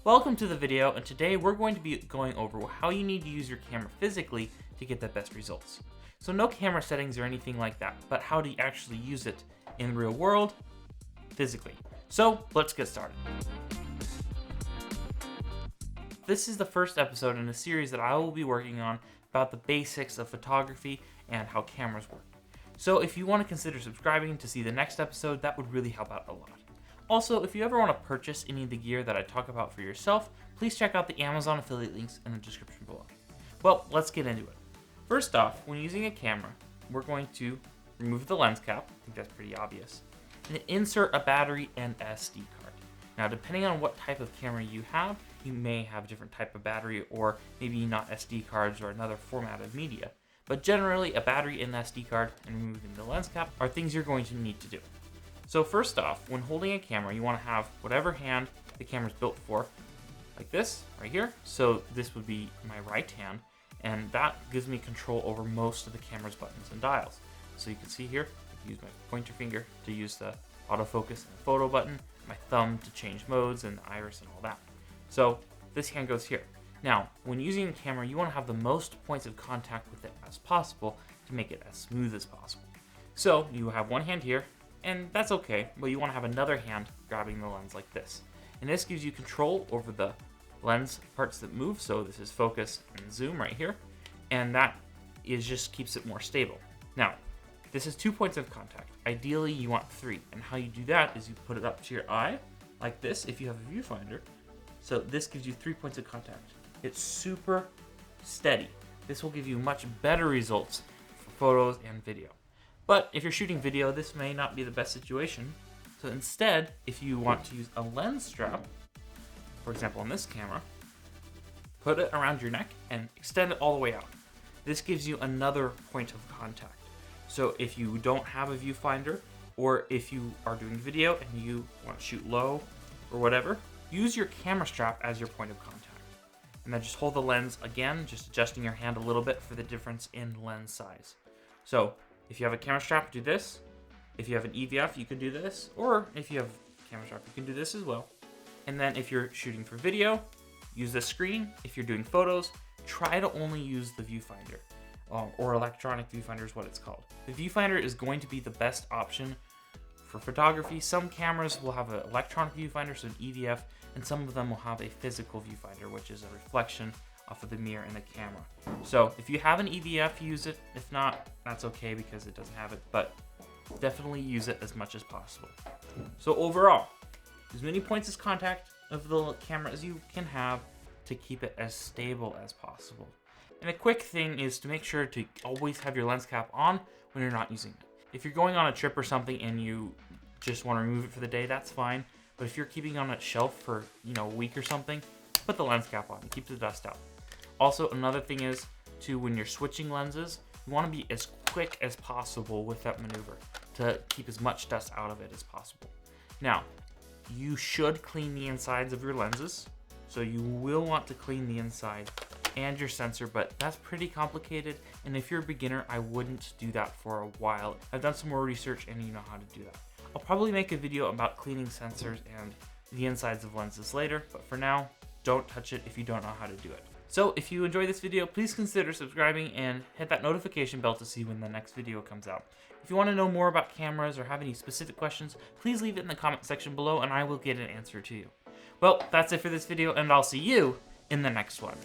Welcome to the video, and today we're going to be going over how you need to use your camera physically to get the best results. So no camera settings or anything like that, but how do you actually use it in the real world, physically. So let's get started. This is the first episode in a series that I will be working on about the basics of photography and how cameras work. So if you want to consider subscribing to see the next episode, that would really help out a lot. Also, if you ever want to purchase any of the gear that I talk about for yourself, please check out the Amazon affiliate links in the description below. Well, let's get into it. First off, when using a camera, we're going to remove the lens cap, I think that's pretty obvious, and insert a battery and SD card. Now, depending on what type of camera you have, you may have a different type of battery or maybe not SD cards or another format of media. But generally, a battery and SD card and removing the lens cap are things you're going to need to do. So first off, when holding a camera, you want to have whatever hand the camera's built for, like this, right here. So this would be my right hand, and that gives me control over most of the camera's buttons and dials. So you can see here, I use my pointer finger to use the autofocus and photo button, my thumb to change modes and the iris and all that. So this hand goes here. Now, when using a camera, you want to have the most points of contact with it as possible to make it as smooth as possible. So you have one hand here, and that's okay, but you want to have another hand grabbing the lens like this. And this gives you control over the lens parts that move, so this is focus and zoom right here, and that just keeps it more stable. Now, this is 2 points of contact. Ideally, you want 3, and how you do that is you put it up to your eye, like this, if you have a viewfinder. So this gives you 3 points of contact. It's super steady. This will give you much better results for photos and video. But if you're shooting video, this may not be the best situation. So instead, if you want to use a lens strap, for example on this camera, put it around your neck and extend it all the way out. This gives you another point of contact. So if you don't have a viewfinder, or if you are doing video and you want to shoot low or whatever, use your camera strap as your point of contact. And then just hold the lens again, just adjusting your hand a little bit for the difference in lens size. So if you have a camera strap, do this. If you have an EVF, you can do this. Or if you have a camera strap, you can do this as well. And then if you're shooting for video, use the screen. If you're doing photos, try to only use the viewfinder, or electronic viewfinder is what it's called. The viewfinder is going to be the best option for photography. Some cameras will have an electronic viewfinder, so an EVF, and some of them will have a physical viewfinder, which is a reflection off of the mirror in the camera. So if you have an EVF, use it. If not, that's okay because it doesn't have it, but definitely use it as much as possible. So overall, as many points of contact of the camera as you can have to keep it as stable as possible. And a quick thing is to make sure to always have your lens cap on when you're not using it. If you're going on a trip or something and you just want to remove it for the day, that's fine. But if you're keeping it on a shelf for a week or something, put the lens cap on. It keeps the dust out. Also, another thing is when you're switching lenses, you want to be as quick as possible with that maneuver to keep as much dust out of it as possible. Now, you should clean the insides of your lenses. So you will want to clean the inside and your sensor, but that's pretty complicated. And if you're a beginner, I wouldn't do that for a while. I've done some more research and you know how to do that. I'll probably make a video about cleaning sensors and the insides of lenses later, but for now, don't touch it if you don't know how to do it. So if you enjoyed this video, please consider subscribing and hit that notification bell to see when the next video comes out. If you want to know more about cameras or have any specific questions, please leave it in the comment section below and I will get an answer to you. Well, that's it for this video, and I'll see you in the next one.